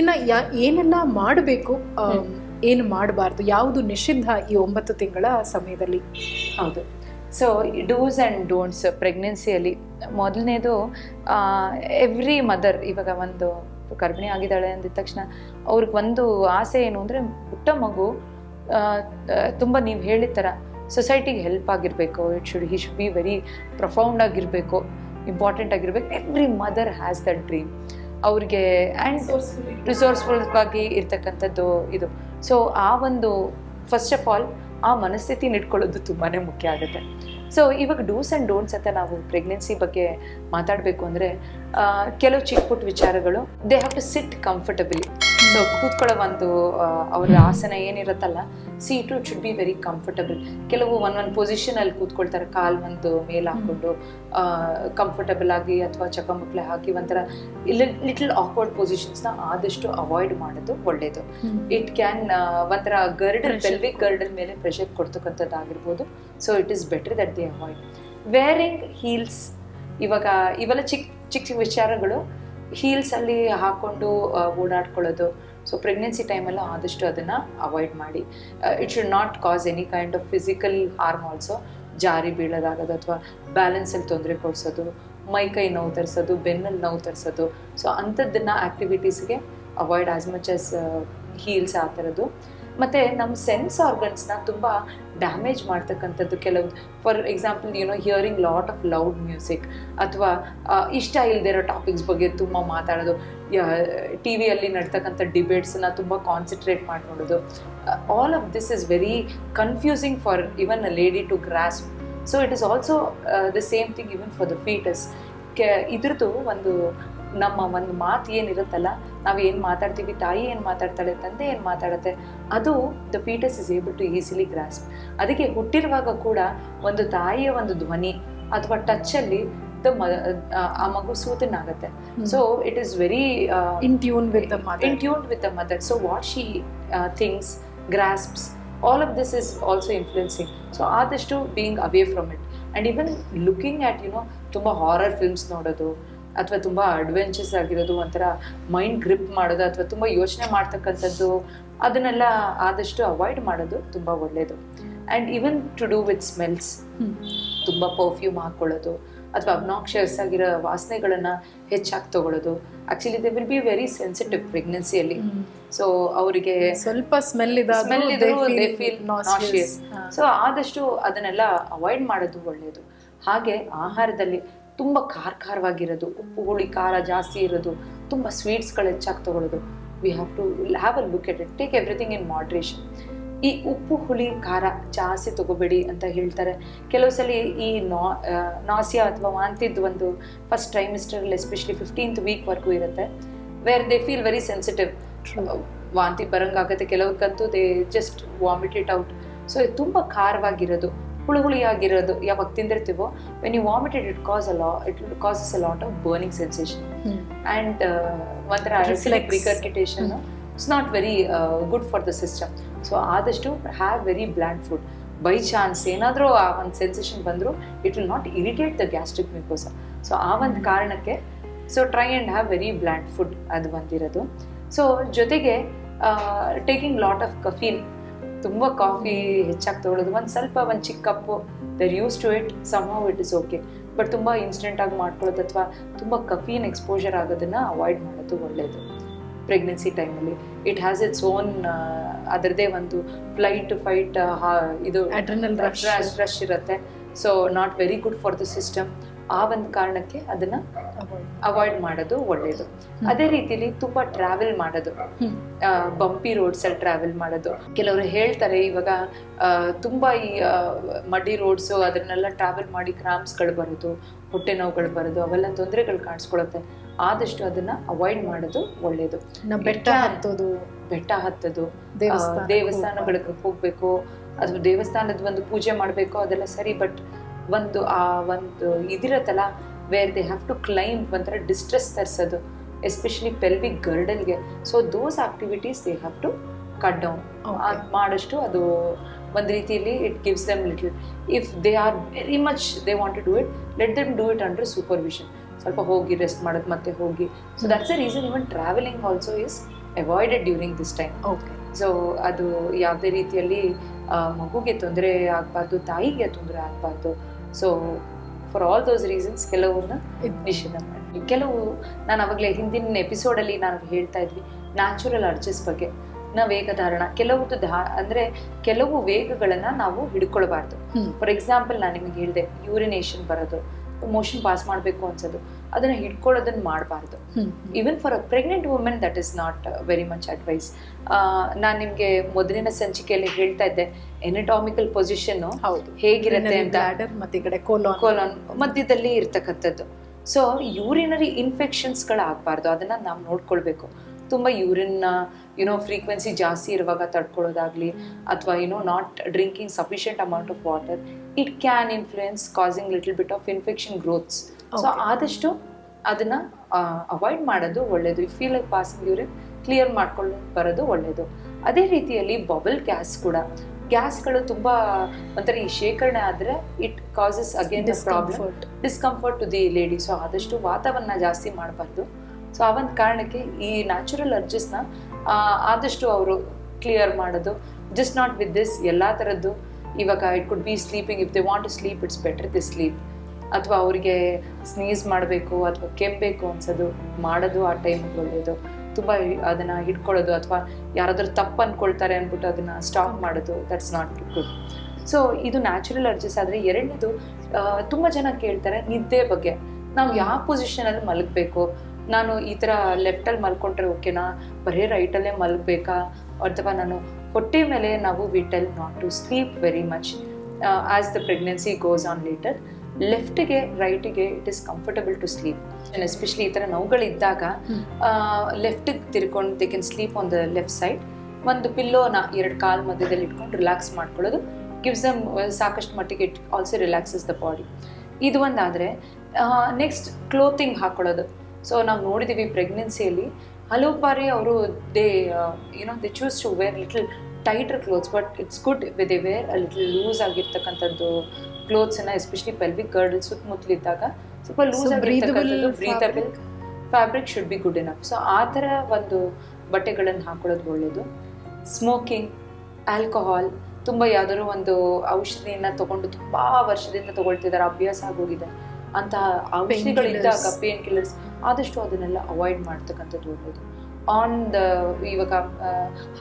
ಇನ್ನು ಏನೆಲ್ಲ ಮಾಡಬೇಕು, ಏನು ಮಾಡಬಾರ್ದು, ಯಾವುದು ನಿಷಿದ್ಧ ಈ 9 ತಿಂಗಳ ಸಮಯದಲ್ಲಿ? ಹೌದು. ಸೊ ಡೂಸ್ ಆ್ಯಂಡ್ ಡೋಂಟ್ಸ್ ಪ್ರೆಗ್ನೆನ್ಸಿಯಲ್ಲಿ ಮೊದಲನೇದು, ಎವ್ರಿ ಮದರ್ ಇವಾಗ ಒಂದು ಗರ್ಭಿಣಿ ಆಗಿದ್ದಾಳೆ ಅಂದಿದ ತಕ್ಷಣ ಅವ್ರಿಗೆ ಒಂದು ಆಸೆ ಏನು ಅಂದರೆ ಪುಟ್ಟ ಮಗು ತುಂಬ ನೀವು ಹೇಳಿದ ಥರ ಸೊಸೈಟಿಗೆ ಹೆಲ್ಪ್ ಆಗಿರಬೇಕು. He should be very profound ಆಗಿರಬೇಕು, ಇಂಪಾರ್ಟೆಂಟ್ ಆಗಿರ್ಬೇಕು. Every mother has that dream. ಅವ್ರಿಗೆ ಆ್ಯಂಡ್ ರಿಸೋರ್ಸ್ಫುಲ್ ಆಗಿ ಇರ್ತಕ್ಕಂಥದ್ದು ಇದು. ಸೊ ಆ ಒಂದು ಫಸ್ಟ್ ಆಫ್ ಆಲ್ ಆ ಮನಸ್ಥಿತಿನ ಇಟ್ಕೊಳ್ಳೋದು ತುಂಬಾ ಮುಖ್ಯ ಆಗುತ್ತೆ. ಸೊ ಇವಾಗ ಡೂಸ್ ಆ್ಯಂಡ್ ಡೋಂಟ್ಸ್ ಅಂತ ನಾವು ಪ್ರೆಗ್ನೆನ್ಸಿ ಬಗ್ಗೆ ಮಾತಾಡಬೇಕು ಅಂದರೆ, ಕೆಲವು ಚಿಕ್ಕ ಪುಟ್ಟ ವಿಚಾರಗಳು, they have to sit comfortably. So ಕೂತ್ಕೊಳ್ಳೋ ಒಂದು ಅವರ ಆಸನ ಏನಿರುತ್ತಲ್ಲ, seat it should be very comfortable. ಕೆಲವು ಒಂದೊಂದು ಪೊಸಿಷನಲ್ಲಿ ಕೂತ್ಕೊಳ್ತಾರೆ, ಕಾಲು ಒಂದು ಮೇಲೆ ಹಾಕ್ಕೊಂಡು ಕಂಫರ್ಟಬಲ್ ಆಗಿ ಅಥವಾ ಚಕ್ಕಮಕ್ಲೆ ಹಾಕಿ ಒಂಥರ ಲಿಟಲ್ ಆಕ್ವರ್ಡ್ ಪೊಸಿಷನ್ಸ್ನ ಆದಷ್ಟು ಅವಾಯ್ಡ್ ಮಾಡೋದು ಒಳ್ಳೆಯದು. ಇಟ್ ಕ್ಯಾನ್ ಒಂಥರ ಪೆಲ್ವಿಕ್ ಗರ್ಡರ್ ಮೇಲೆ ಪ್ರೆಷರ್ ಕೊಡ್ತಕ್ಕಂಥದ್ದಾಗಿರ್ಬೋದು. So it is better that they avoid wearing heels. ಇವಾಗ ಇವೆಲ್ಲ ಚಿಕ್ಕ ಚಿಕ್ಕ ವಿಚಾರಗಳು, ಹೀಲ್ಸಲ್ಲಿ ಹಾಕ್ಕೊಂಡು ಓಡಾಡ್ಕೊಳ್ಳೋದು. ಸೊ ಪ್ರೆಗ್ನೆನ್ಸಿ ಟೈಮಲ್ಲೂ ಆದಷ್ಟು ಅದನ್ನು ಅವಾಯ್ಡ್ ಮಾಡಿ. It should not cos any kind of physical harm also. ಜಾರಿ ಬೀಳೋದಾಗೋದು ಅಥವಾ ಬ್ಯಾಲೆನ್ಸಲ್ಲಿ ತೊಂದರೆ ಕೊಡಿಸೋದು, ಮೈಕೈ ನೋವು ತರಿಸೋದು, ಬೆನ್ನಲ್ಲಿ ನೋವು ತರಿಸೋದು. ಸೊ ಅಂಥದ್ದನ್ನು ಆ್ಯಕ್ಟಿವಿಟೀಸ್ಗೆ avoid as much as heels ಆ ಥರದ್ದು. ಮತ್ತು ನಮ್ಮ ಸೆನ್ಸ್ ಆರ್ಗನ್ಸ್ನ ತುಂಬ ಡ್ಯಾಮೇಜ್ ಮಾಡ್ತಕ್ಕಂಥದ್ದು ಕೆಲವು. For example hearing lot of loud music, ಅಥವಾ ಇಷ್ಟ ಇಲ್ಲದೆ ಇರೋ ಟಾಪಿಕ್ಸ್ ಬಗ್ಗೆ ತುಂಬ ಮಾತಾಡೋದು, ಟಿ ವಿಯಲ್ಲಿ ನಡ್ತಕ್ಕಂಥ ಡಿಬೇಟ್ಸನ್ನ ತುಂಬ ಕಾನ್ಸಂಟ್ರೇಟ್ ಮಾಡಿ ನೋಡೋದು. All of this is very confusing for even a lady to grasp. So it is also the same thing even for the foetus. ಇದ್ರದ್ದು ನಮ್ಮ ಒಂದು ಮಾತು ಏನಿರುತ್ತಲ್ಲ, ನಾವು ಏನು ಮಾತಾಡ್ತೀವಿ, ತಾಯಿ ಏನು ಮಾತಾಡ್ತಾಳೆ, ತಂದೆ ಏನು ಮಾತಾಡುತ್ತೆ, ಅದು the foetus is able to easily grasp. ಅದಕ್ಕೆ ಹುಟ್ಟಿರುವಾಗ ಕೂಡ ಒಂದು ತಾಯಿಯ ಒಂದು ಧ್ವನಿ ಅಥವಾ ಟಚ್ಚಲ್ಲಿ ಆ ಮಗು ಸೂತನಾಗುತ್ತೆ. So it is very in tune with the mother. So what she thinks, grasps, all of this is also influencing. So ಆದಷ್ಟು being away from it, and even looking at ತುಂಬ ಹಾರರ್ ಫಿಲ್ಮ್ಸ್ ನೋಡೋದು, ಅಥವಾ ತುಂಬ adventures ಆಗಿರೋದು, ಒಂಥರ mind grip ಮಾಡೋದು, ಅಥವಾ ತುಂಬ ಯೋಚನೆ ಮಾಡ್ತಕ್ಕಂಥದ್ದು, ಅದನ್ನೆಲ್ಲ ಆದಷ್ಟು ಅವಾಯ್ಡ್ ಮಾಡೋದು ತುಂಬ ಒಳ್ಳೆಯದು. And even to do with smells, ತುಂಬ ಪರ್ಫ್ಯೂಮ್ ಹಾಕ್ಕೊಳ್ಳೋದು ಅಥವಾ ಅಬ್ನಾಕ್ಷಿಯಸ್ ಆಗಿರೋ ವಾಸನೆಗಳನ್ನು ಹೆಚ್ಚಾಗಿ ತಗೊಳ್ಳೋದು. Actually they will be very sensitive ಪ್ರೆಗ್ನೆನ್ಸಿಯಲ್ಲಿ. ಸೊ ಅವರಿಗೆ ಸ್ವಲ್ಪ ಸ್ಮೆಲ್ ಇದ್ರು ದೇ ಫೀಲ್ ನಾಶಿಯಸ್. ಸೊ ಆದಷ್ಟು ಅದನ್ನೆಲ್ಲ ಅವಾಯ್ಡ್ ಮಾಡೋದು ಒಳ್ಳೆಯದು. ಹಾಗೆ ಆಹಾರದಲ್ಲಿ ತುಂಬ ಖಾರವಾಗಿರೋದು, ಉಪ್ಪು ಹುಳಿ ಖಾರ ಜಾಸ್ತಿ ಇರೋದು, ತುಂಬ ಸ್ವೀಟ್ಸ್ಗಳು ಹೆಚ್ಚಾಗಿ ತಗೊಳ್ಳೋದು. We have to have a look at it, take everything in moderation. ಈ ಉಪ್ಪು ಹುಳಿ ಖಾರ ಜಾಸ್ತಿ ತಗೋಬೇಡಿ ಅಂತ ಹೇಳ್ತಾರೆ. ಕೆಲವು ಸಲ ಈ ನಾಸಿಯಾ ಅಥವಾ ವಾಂತಿದ್ದು ಒಂದು ಫಸ್ಟ್ ಟ್ರೈಮಿಸ್ಟರಲ್ಲಿ ಎಸ್ಪೆಷಲಿ 15th ವೀಕ್ವರೆಗೂ ಇರುತ್ತೆ, where they feel very sensitive. ವಾಂತಿ ಬರಂಗಾಗುತ್ತೆ, ಕೆಲವ್ರಿಗಂತೂ they just vomit it out. So ಇದು ತುಂಬ ಖಾರವಾಗಿರೋದು, ಹುಳಿಯಾಗಿರೋದು ಯಾವಾಗ ತಿಂದಿರ್ತೀವೋ, when you vomited it causes a lot of burning sensation and ಒಂಥರ regurgitation. It's not very good for the system. So ಆದಷ್ಟು have very bland food. By chance ಏನಾದರೂ ಆ ಒಂದು ಸೆನ್ಸೇಷನ್ ಬಂದರೂ it will not irritate the gastric mucosa. So ಆ ಒಂದು ಕಾರಣಕ್ಕೆ so try and have very bland food, ಅದು ಬಂದಿರೋದು. ಸೊ ಜೊತೆಗೆ ಟೇಕಿಂಗ್ ಲಾಟ್ ಆಫ್ ಕಫೀನ್, ತುಂಬ ಕಾಫಿ ಹೆಚ್ಚಾಗಿ ತೊಗೊಳ್ಳೋದು, ಒಂದು ಚಿಕ್ಕ cup, they're use to it, somehow it is okay. But ತುಂಬ ಇನ್ಸ್ಟೆಂಟಾಗಿ ಮಾಡ್ಕೊಳ್ಳೋದು ಅಥವಾ ತುಂಬ ಕಫೀನ್ ಎಕ್ಸ್ಪೋಜರ್ ಆಗೋದನ್ನು ಅವಾಯ್ಡ್ ಮಾಡೋದು ಒಳ್ಳೆಯದು ಪ್ರೆಗ್ನೆನ್ಸಿ ಟೈಮಲ್ಲಿ. ಇಟ್ ಹ್ಯಾಸ್ ಇಟ್ಸ್ ಓನ್ ಅದರದೇ ಒಂದು ಫ್ಲೈಟ್ ಫೈಟ್ ಇದು ಅಡ್ರಿನಲ್ ರಶ್ ಇರುತ್ತೆ. So not very good for the system. ಆ ಒಂದು ಕಾರಣಕ್ಕೆ ಅದನ್ನು ಅವಾಯ್ಡ್ ಮಾಡೋದು ಒಳ್ಳೆಯದು. ಅದೇ ರೀತಿಲಿ ತುಂಬ ಟ್ರಾವೆಲ್ ಮಾಡೋದು, ಬಂಪಿ ರೋಡ್ಸಲ್ಲಿ ಟ್ರಾವೆಲ್ ಮಾಡೋದು. ಕೆಲವರು ಹೇಳ್ತಾರೆ ಇವಾಗ ತುಂಬ ಈ ಮಡ್ಡಿ ರೋಡ್ಸು ಅದನ್ನೆಲ್ಲ ಟ್ರಾವೆಲ್ ಮಾಡಿ ಕ್ರಾಂಪ್ಸ್ಗಳು ಬರೋದು, ಹೊಟ್ಟೆ ನೋವುಗಳು ಬರೋದು, ಅವೆಲ್ಲ ತೊಂದರೆಗಳು ಕಾಣಿಸ್ಕೊಳುತ್ತೆ. ಆದಷ್ಟು ಅದನ್ನು ಅವಾಯ್ಡ್ ಮಾಡೋದು ಒಳ್ಳೆಯದು. ಬೆಟ್ಟ ಹತ್ತೋದು, ದೇವಸ್ಥಾನಗಳಿಗೆ ಹೋಗಬೇಕು ಅಥವಾ ದೇವಸ್ಥಾನದ ಒಂದು ಪೂಜೆ ಮಾಡಬೇಕು, ಅದೆಲ್ಲ ಸರಿ. ಬಟ್ ಒಂದು ಇದಿರತ್ತಲ್ಲ, where they have to climb, ಒಂಥರ ಡಿಸ್ಟ್ರೆಸ್ ತರಿಸೋದು, ಎಸ್ಪೆಷಲಿ ಪೆಲ್ವಿಕ್ ಗರ್ಡಲ್ಗೆ. So those activities they have to cut down. ಮಾಡಷ್ಟು ಅದು ಒಂದು ರೀತಿಯಲ್ಲಿ it gives them little. If they are very much they want to do it, let them do it under supervision. ಸ್ವಲ್ಪ ಹೋಗಿ rest ಮಾಡೋದು, ಮತ್ತೆ ಹೋಗಿ. So that's the reason even travelling also is avoided during this time. Okay. So ಅದು ಯಾವುದೇ ರೀತಿಯಲ್ಲಿ ಮಗುಗೆ ತೊಂದರೆ ಆಗಬಾರ್ದು, ತಾಯಿಗೆ ತೊಂದರೆ ಆಗಬಾರ್ದು. So for all those reasons ಕೆಲವನ್ನ ನಿಷೇಧ ಮಾಡಿ. ಕೆಲವು ನಾನು ಅವಾಗಲೇ ಹಿಂದಿನ ಎಪಿಸೋಡಲ್ಲಿ ನಾನು ಹೇಳ್ತಾ ಇದ್ವಿ ನ್ಯಾಚುರಲ್ ಅರ್ಜಸ್ ಬಗ್ಗೆ. ವೇಗಧಾರಣ ಅಂದರೆ ಕೆಲವು ವೇಗಗಳನ್ನ ನಾವು ಹಿಡ್ಕೊಳ್ಬಾರ್ದು. ಫಾರ್ ಎಕ್ಸಾಂಪಲ್ ನಾನು ನಿಮಗೆ ಹೇಳಿದೆ, ಯೂರಿನೇಷನ್ ಬರೋದು, ಮೋಷನ್ ಪಾಸ್ ಮಾಡಬೇಕು ಅನ್ಸೋದು, ಅದನ್ನ ಹಿಡ್ಕೊಳ್ಳೋದನ್ನ ಮಾಡಬಾರ್ದು. Even for a pregnant women that is not very much advice. ನಾನು ನಿಮಗೆ ಮೊದಲಿನ ಸಂಚಿಕೆಯಲ್ಲಿ ಹೇಳ್ತಾ ಇದ್ದೆ ಎನಟಾಮಿಕಲ್ ಪೊಸಿಷನ್ ಹೇಗಿರುತ್ತೆ ಅಂತ, ಕೋಲಾನ್ ಮಧ್ಯದಲ್ಲಿ ಇರ್ತಕ್ಕಂಥದ್ದು. ಸೊ ಯೂರಿನರಿ ಇನ್ಫೆಕ್ಷನ್ಸ್ಗಳಾಗಬಾರ್ದು, ಅದನ್ನ ನಾವು ನೋಡ್ಕೊಳ್ಬೇಕು. ತುಂಬ ಯೂರಿನ್ನ ಫ್ರೀಕ್ವೆನ್ಸಿ ಜಾಸ್ತಿ ಇರುವಾಗ ತಡ್ಕೊಳ್ಳೋದಾಗ್ಲಿ, ಅಥವಾ not drinking sufficient amount of water, it can influence causing little bit of infection growths. So ಆದಷ್ಟು ಅದನ್ನ ಅವಾಯ್ಡ್ ಮಾಡೋದು ಒಳ್ಳೇದು. If feel like passing urine, clear ಮಾಡ್ಕೊಂಡು ಬರೋದು ಒಳ್ಳೇದು. ಅದೇ ರೀತಿಯಲ್ಲಿ ಬಬಲ್ ಗ್ಯಾಸ್ಗಳು ತುಂಬಾ ಒಂಥರ ಈ ಶೇಖರಣೆ ಆದ್ರೆ it causes again problem, discomfort to the lady. So ಆದಷ್ಟು ವಾತಾವರಣ ಜಾಸ್ತಿ ಮಾಡಬಾರ್ದು. ಸೊ ಆ ಒಂದು ಕಾರಣಕ್ಕೆ ಈ ನ್ಯಾಚುರಲ್ ಅರ್ಜಸ್ನ ಆದಷ್ಟು ಅವರು ಕ್ಲಿಯರ್ ಮಾಡೋದು. ಜಸ್ಟ್ ನಾಟ್ ವಿತ್ ದಿಸ್, ಎಲ್ಲ ಥರದ್ದು ಇವಾಗ it could be sleeping. If they want to sleep, it's better the sleep. ಅಥವಾ ಅವರಿಗೆ ಸ್ನೀಸ್ ಮಾಡಬೇಕು ಅಥವಾ ಕೆಮ್ಮಬೇಕು ಅನ್ಸೋದು ಮಾಡೋದು ಆ ಟೈಮಿಗೆ ಒಳ್ಳೆಯದು. ತುಂಬ ಅದನ್ನು ಹಿಡ್ಕೊಳ್ಳೋದು ಅಥವಾ ಯಾರಾದರೂ ತಪ್ಪು ಅಂದ್ಕೊಳ್ತಾರೆ ಅಂದ್ಬಿಟ್ಟು ಅದನ್ನು ಸ್ಟಾಪ್ ಮಾಡೋದು, ದಟ್ಸ್ ನಾಟ್ ಗುಡ್. ಸೊ ಇದು ನ್ಯಾಚುರಲ್ ಅರ್ಜಸ್. ಆದರೆ ಎರಡನೇದು, ತುಂಬ ಜನ ಕೇಳ್ತಾರೆ ನಿದ್ದೆ ಬಗ್ಗೆ. ನಾವು ಯಾವ ಪೊಸಿಷನಲ್ಲಿ ಮಲಗಬೇಕು, ನಾನು ಈ ಥರ ಲೆಫ್ಟಲ್ಲಿ ಮಲ್ಕೊಂಡ್ರೆ ಓಕೆನಾ, ಬರೀ ರೈಟಲ್ಲೇ ಮಲಗಬೇಕಾ, ಅಥವಾ ನಾನು ಹೊಟ್ಟೆ ಮೇಲೆ ನಾವು we tell not to sleep very much as the pregnancy goes on later. ಲೆಫ್ಟಿಗೆ ರೈಟಿಗೆ it is comfortable to sleep. Especially ಈ ಥರ ನೋವುಗಳಿದ್ದಾಗ ಲೆಫ್ಟಿಗೆ ತಿರ್ಕೊಂಡು they can sleep on the left side. ಒಂದು ಪಿಲ್ಲೋನ 2 ಕಾಲು ಮಧ್ಯದಲ್ಲಿ ಇಟ್ಕೊಂಡು ರಿಲ್ಯಾಕ್ಸ್ ಮಾಡ್ಕೊಳ್ಳೋದು ಗಿವ್ಸ್ ದಮ್ ಸಾಕಷ್ಟು ಮಟ್ಟಿಗೆ it also relaxes the body. ಇದು ಒಂದಾದರೆ, ನೆಕ್ಸ್ಟ್ ಕ್ಲೋತಿಂಗ್ ಹಾಕೊಳ್ಳೋದು. ಸೊ ನಾವು ನೋಡಿದ್ದೀವಿ ಪ್ರೆಗ್ನೆನ್ಸಿಯಲ್ಲಿ ಹಲವು ಬಾರಿ ಅವರು they choose to wear little tighter clothes, but it's good they wear little loose ಆಗಿರ್ತಕ್ಕಂಥದ್ದು ಕ್ಲೋತ್ಸನ್ನು, ಎಸ್ಪೆಷಲಿ ಪೆಲ್ವಿಕ್ ಗರ್ಡಲ್ ಸುತ್ತಮುತ್ತಲಿದ್ದಾಗ ಸ್ವಲ್ಪ ಲೂಸ್ ಆಗಿರ್ತಕ್ಕಂಥದ್ದು breathable fabric should be good enough. So ಆ ಥರ ಒಂದು ಬಟ್ಟೆಗಳನ್ನು ಹಾಕೊಳ್ಳೋದು ಒಳ್ಳೆಯದು. ಸ್ಮೋಕಿಂಗ್, ಆಲ್ಕೋಹಾಲ್, ತುಂಬ ಯಾವುದಾದ್ರು ಒಂದು ಔಷಧಿಯನ್ನು ತೊಗೊಂಡು ತುಂಬ ವರ್ಷದಿಂದ ತೊಗೊಳ್ತಿದ್ದಾರೆ, ಅಭ್ಯಾಸ ಆಗೋಗಿದೆ ಅಂತಹ ಔಷಧಿಗಳಿದ್ದಾಗ, ಪೇನ್ ಕಿಲ್ಲರ್ಸ್, ಆದಷ್ಟು ಅದನ್ನೆಲ್ಲ ಅವಾಯ್ಡ್ ಮಾಡ್ತಕ್ಕಂಥದ್ದು ಒಳ್ಳೆಯದು. ಇವಾಗ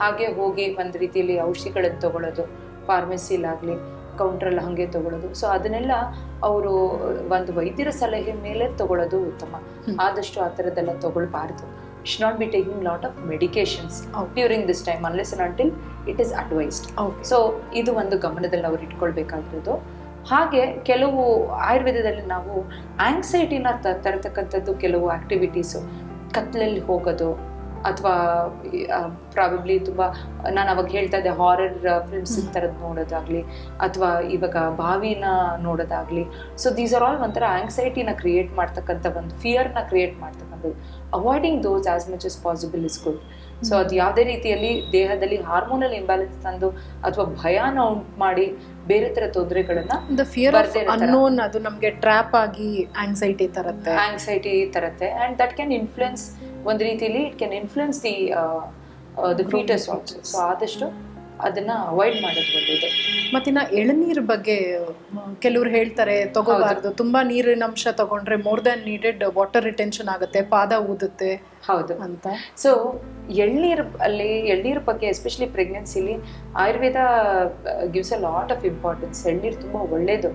ಹಾಗೆ ಹೋಗಿ ಒಂದು ರೀತಿಯಲ್ಲಿ ಔಷಧಿಗಳನ್ನು ತೊಗೊಳ್ಳೋದು, ಫಾರ್ಮಸಿಲಾಗಲಿ ಕೌಂಟ್ರಲ್ಲಿ ಹಾಗೆ ತೊಗೊಳ್ಳೋದು. ಸೊ ಅದನ್ನೆಲ್ಲ ಅವರು ಒಂದು ವೈದ್ಯರ ಸಲಹೆ ಮೇಲೆ ತೊಗೊಳ್ಳೋದು ಉತ್ತಮ. ಆದಷ್ಟು ಆ ಥರದ್ದೆಲ್ಲ ತೊಗೊಳ್ಬಾರ್ದು. should not be taking lot of medications during this time unless and until it is advised. So ಇದು ಒಂದು ಗಮನದಲ್ಲಿ ನಾವು ಇಟ್ಕೊಳ್ಬೇಕಾಗಿರೋದು. ಹಾಗೆ ಕೆಲವು ಆಯುರ್ವೇದದಲ್ಲಿ ನಾವು ಆಂಗ್ಸೈಟಿನ ತರತಕ್ಕಂಥದ್ದು ಕೆಲವು ಆಕ್ಟಿವಿಟೀಸು, ಕತ್ಲಲ್ಲಿ ಹೋಗೋದು, ಅಥವಾ ಪ್ರಾಬಬ್ಲಿ ತುಂಬ ನಾನು ಅವಾಗ ಹೇಳ್ತಾ ಇದ್ದೆ ಹಾರರ್ ಫಿಲ್ಮ್ಸ್ ಥರದ್ದು ನೋಡೋದಾಗಲಿ, ಅಥವಾ ಇವಾಗ ಬಾವಿನ ನೋಡೋದಾಗಲಿ. ಸೊ ದೀಸ್ ಆರ್ ಆಲ್ ಒಂಥರ ಆಂಗ್ಸೈಟಿನ ಕ್ರಿಯೇಟ್ ಮಾಡ್ತಕ್ಕಂಥ, ಒಂದು ಫಿಯರ್ನ ಕ್ರಿಯೇಟ್ ಮಾಡ್ತಕ್ಕಂಥದ್ದು. Avoiding those as much as possible is good. So ಅದು ಯಾವುದೇ ರೀತಿಯಲ್ಲಿ ದೇಹದಲ್ಲಿ ಹಾರ್ಮೋನಲ್ ಇಂಬ್ಯಾಲೆನ್ಸ್ ತಂದು ಅಥವಾ ಭಯನ ಉಂಟು ಮಾಡಿ ಬೇರೆ ಥರ ತೊಂದರೆಗಳನ್ನ, ಅದು ನಮಗೆ ಟ್ರ್ಯಾಪ್ ಆಗಿ ಆಂಗ್ಸೈಟಿ ತರುತ್ತೆ ಆ್ಯಂಡ್ ದಟ್ ಕ್ಯಾನ್ ಇನ್ಫ್ಲುಯೆನ್ಸ್, ಒಂದು ರೀತಿಯಲ್ಲಿ it can influence the foetus also. So ಆದಷ್ಟು ಅದನ್ನ ಅವಾಯ್ಡ್ ಮಾಡೋದು ಒಳ್ಳೆಯದು. ಮತ್ತಿನ್ನ ಎಳನೀರ್ ಬಗ್ಗೆ ಕೆಲವ್ರು ಹೇಳ್ತಾರೆ ತಗೋಬಾರ್ದು, ತುಂಬಾ ನೀರಿನ ಅಂಶ ತಗೊಂಡ್ರೆ more than needed water retention ಆಗುತ್ತೆ, ಪಾದ ಊದುತ್ತೆ ಹೌದು ಅಂತ. ಸೊ ಎಳ್ನೀರ್ ಬಗ್ಗೆ ಎಸ್ಪೆಷಲಿ ಪ್ರೆಗ್ನೆನ್ಸಿಲಿ Ayurveda gives a lot of importance. ಎಳ್ನೀರು ತುಂಬ ಒಳ್ಳೇದು,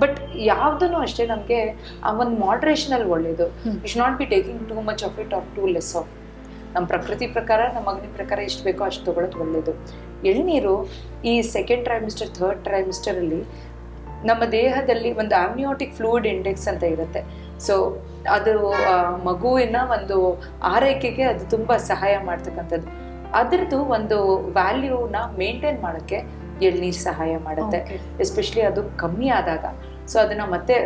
ಬಟ್ ಯಾವುದೂ ಅಷ್ಟೇ ನಮಗೆ ಆ ಒಂದು ಮಾಡ್ರೇಷನಲ್ಲಿ ಒಳ್ಳೇದು. You should not be taking too much of it or too less of. ನಮ್ಮ ಪ್ರಕೃತಿ ಪ್ರಕಾರ, ನಮ್ಮ ಅಗ್ನಿ ಪ್ರಕಾರ ಎಷ್ಟು ಬೇಕೋ ಅಷ್ಟು ತೊಗೊಳ್ಳೋದು ಒಳ್ಳೆಯದು. ಎಳ್ನೀರು ಈ ಸೆಕೆಂಡ್ ಟ್ರೈಮಿಸ್ಟರ್, ಥರ್ಡ್ ಟ್ರೈಮಿಸ್ಟರಲ್ಲಿ ನಮ್ಮ ದೇಹದಲ್ಲಿ ಒಂದು ಆಮ್ನಿಯೋಟಿಕ್ ಫ್ಲೂಯಿಡ್ ಇಂಡೆಕ್ಸ್ ಅಂತ ಇರುತ್ತೆ. ಸೊ ಅದು ಮಗುವಿನ ಒಂದು ಆರೈಕೆಗೆ ಅದು ತುಂಬ ಸಹಾಯ ಮಾಡ್ತಕ್ಕಂಥದ್ದು. ಅದರದ್ದು ಒಂದು ವ್ಯಾಲ್ಯೂನ ಮೇಂಟೈನ್ ಮಾಡೋಕ್ಕೆ ಎಳ್ನೀರು ಸಹಾಯ ಮಾಡುತ್ತೆ, ಎಸ್ಪೆಷಲಿ ಅದು ಕಮ್ಮಿ ಆದಾಗ. ಸೊ ಅದನ್ನ ಮತ್ತೆ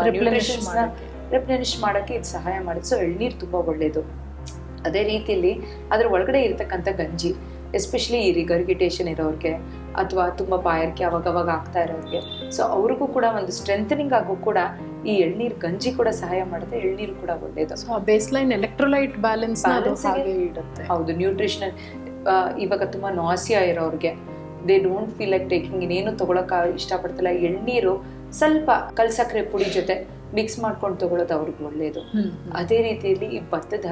ರಿಪ್ಲೆನಿಶ್ ಮಾಡೋಕ್ಕೆ ಇದು ಸಹಾಯ ಮಾಡುತ್ತೆ. ಸೊ ಎಳ್ನೀರು ತುಂಬ ಒಳ್ಳೆಯದು. ಅದೇ ರೀತಿಯಲ್ಲಿ ಅದರ ಒಳಗಡೆ ಇರ್ತಕ್ಕಂಥ ಗಂಜಿ, ಎಸ್ಪೆಷಲಿ ಈ ರಿಗರ್ಗಿಟೇಷನ್ ಇರೋರಿಗೆ ಅಥವಾ ತುಂಬ ಬಾಯಾರಿಕೆ ಅವಾಗವಾಗ ಆಗ್ತಾ ಇರೋರಿಗೆ, ಸೊ ಅವ್ರಿಗೂ ಕೂಡ ಒಂದು ಸ್ಟ್ರೆಂಥನಿಂಗ್ ಆಗೋ ಕೂಡ ಈ ಎಳ್ನೀರು ಗಂಜಿ ಕೂಡ ಸಹಾಯ ಮಾಡುತ್ತೆ. ಎಳ್ನೀರು ಕೂಡ ಒಳ್ಳೇದು. ಸೊ ಬೇಸ್ಲೈನ್ ಎಲೆಕ್ಟ್ರೋಲೈಟ್ ಬ್ಯಾಲೆನ್ಸ್ ಹಾಗೆ ಇಡುತ್ತೆ. ಹೌದು, ನ್ಯೂಟ್ರಿಷನಲ್. ಇವಾಗ ತುಂಬ ನಾಸಿಯಾ ಇರೋರಿಗೆ, they don't feel like taking, ಇನ್ನೇನು ತೊಗೊಳಕ್ಕೆ ಇಷ್ಟಪಡ್ತಿಲ್ಲ, ಎಳ್ನೀರು ಸ್ವಲ್ಪ ಕಲ್ಸಕ್ರೆ ಪುಡಿ ಜೊತೆ ಮಿಕ್ಸ್ ಮಾಡ್ಕೊಂಡು ತಗೊಳ್ಳೋದು ಅವ್ರಿಗೆ ಒಳ್ಳೆಯದು. ಅದೇ ರೀತಿಯಲ್ಲಿ ಈ ಭತ್ತದ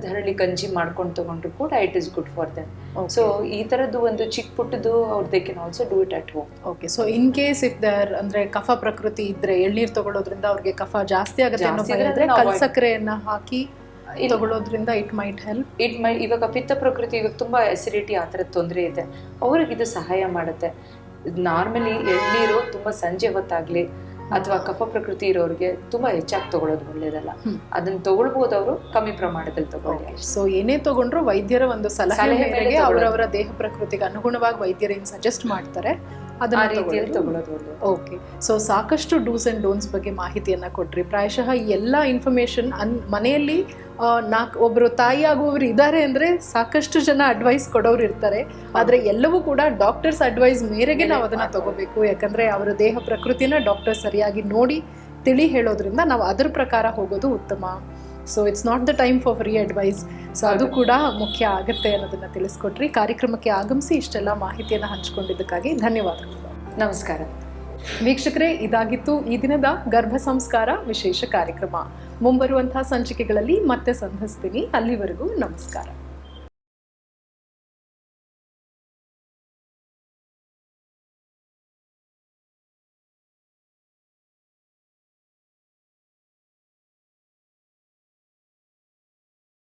ಹರಳಿ ಗಂಜಿ ಮಾಡ್ಕೊಂಡು ತಗೊಂಡ್ರು ಕೂಡ it is good for them. So ಈ ತರದ್ದು ಒಂದು ಚಿಕ್ಕ ಪುಟ್ಟದು ಅವ್ರು they can also do it at home. Okay, so in case if there ಅಂದ್ರೆ ಕಫ ಪ್ರಕೃತಿ ಇದ್ರೆ ಎಳ್ನೀರು ತಗೊಳ್ಳೋದ್ರಿಂದ ಅವ್ರಿಗೆ ಕಫ ಜಾಸ್ತಿ ಆಗುತ್ತೆ ಅನ್ನೋ ಭಯ ಇದ್ರೆ ಕಲ್ಸಕ್ಕರೆಯನ್ನ ಹಾಕಿ ತಗೊಳ್ಳೋದ್ರಿಂದ ಇಟ್ ಮೈಟ್ ಹೆಲ್ಪ್. ಇವಾಗ ಪಿತ್ತ ಪ್ರಕೃತಿ, ಇವಾಗ ತುಂಬಾ ಅಸಿಡಿಟಿ ಆ ಥರದ ತೊಂದರೆ ಇದೆ, ಅವ್ರಿಗೆ ಇದು ಸಹಾಯ ಮಾಡುತ್ತೆ. ನಾರ್ಮಲಿ ಎಳ್ನೀರು ತುಂಬಾ ಸಂಜೆ ಹೊತ್ತಾಗ್ಲಿ ಅಥವಾ ಕಫ ಪ್ರಕೃತಿ ಇರೋರಿಗೆ ತುಂಬಾ ಹೆಚ್ಚಾಗಿ ತಗೊಳ್ಳೋದು ಒಳ್ಳೇದಲ್ಲ. ಅದನ್ನ ತಗೊಳ್ಬಹುದು, ಅವರು ಕಮ್ಮಿ ಪ್ರಮಾಣದಲ್ಲಿ ತಗೊಳ್ಳಿ. ಸೊ ಏನೇ ತಗೊಂಡ್ರು ವೈದ್ಯರ ಒಂದು ಸಲಹೆ ಮೇರೆಗೆ ಅವರವರ ದೇಹ ಪ್ರಕೃತಿಗೆ ಅನುಗುಣವಾಗಿ ವೈದ್ಯರು ಏನ್ ಸಜೆಸ್ಟ್ ಮಾಡ್ತಾರೆ ಅದನ್ನ ತಗೊಳ್ಳೋದು ಒಳ್ಳೆಯದು. ಓಕೆ, ಸೊ ಸಾಕಷ್ಟು ಡೂಸ್ ಅಂಡ್ ಡೋನ್ಸ್ ಬಗ್ಗೆ ಮಾಹಿತಿಯನ್ನ ಕೊಟ್ರಿ. ಪ್ರಾಯಶಃ ಈ ಎಲ್ಲ ಇನ್ಫಾರ್ಮೇಶನ್ ಮನೆಯಲ್ಲಿ ಒಬ್ರು ತಾಯಿ ಆಗುವವರು ಇದ್ದಾರೆ ಅಂದ್ರೆ ಸಾಕಷ್ಟು ಜನ ಅಡ್ವೈಸ್ ಕೊಡೋರು ಇರ್ತಾರೆ. ಆದ್ರೆ ಎಲ್ಲವೂ ಕೂಡ ಡಾಕ್ಟರ್ಸ್ ಅಡ್ವೈಸ್ ಮೇರೆಗೆ ನಾವು ಅದನ್ನ ತಗೋಬೇಕು. ಯಾಕಂದ್ರೆ ಅವರ ದೇಹ ಪ್ರಕೃತಿನ ಡಾಕ್ಟರ್ ಸರಿಯಾಗಿ ನೋಡಿ ತಿಳಿ ಹೇಳೋದ್ರಿಂದ ನಾವು ಅದ್ರ ಪ್ರಕಾರ ಹೋಗೋದು ಉತ್ತಮ. So it's not the time for free advice. So ಅದು ಕೂಡ ಮುಖ್ಯ ಆಗುತ್ತೆ ಅನ್ನೋದನ್ನ ತಿಳಿಸ್ಕೊಟ್ರಿ. ಕಾರ್ಯಕ್ರಮಕ್ಕೆ ಆಗಮಿಸಿ ಇಷ್ಟೆಲ್ಲ ಮಾಹಿತಿಯನ್ನು ಹಂಚಿಕೊಂಡಿದ್ದಕ್ಕಾಗಿ ಧನ್ಯವಾದಗಳು. ನಮಸ್ಕಾರ ವೀಕ್ಷಕರೇ, ಇದಾಗಿತ್ತು ಈ ದಿನದ ಗರ್ಭ ಸಂಸ್ಕಾರ ವಿಶೇಷ ಕಾರ್ಯಕ್ರಮ. ಮುಂಬರುವಂತಹ ಸಂಚಿಕೆಗಳಲ್ಲಿ ಮತ್ತೆ ಸಂಧಿಸ್ತೀನಿ. ಅಲ್ಲಿವರೆಗೂ ನಮಸ್ಕಾರ.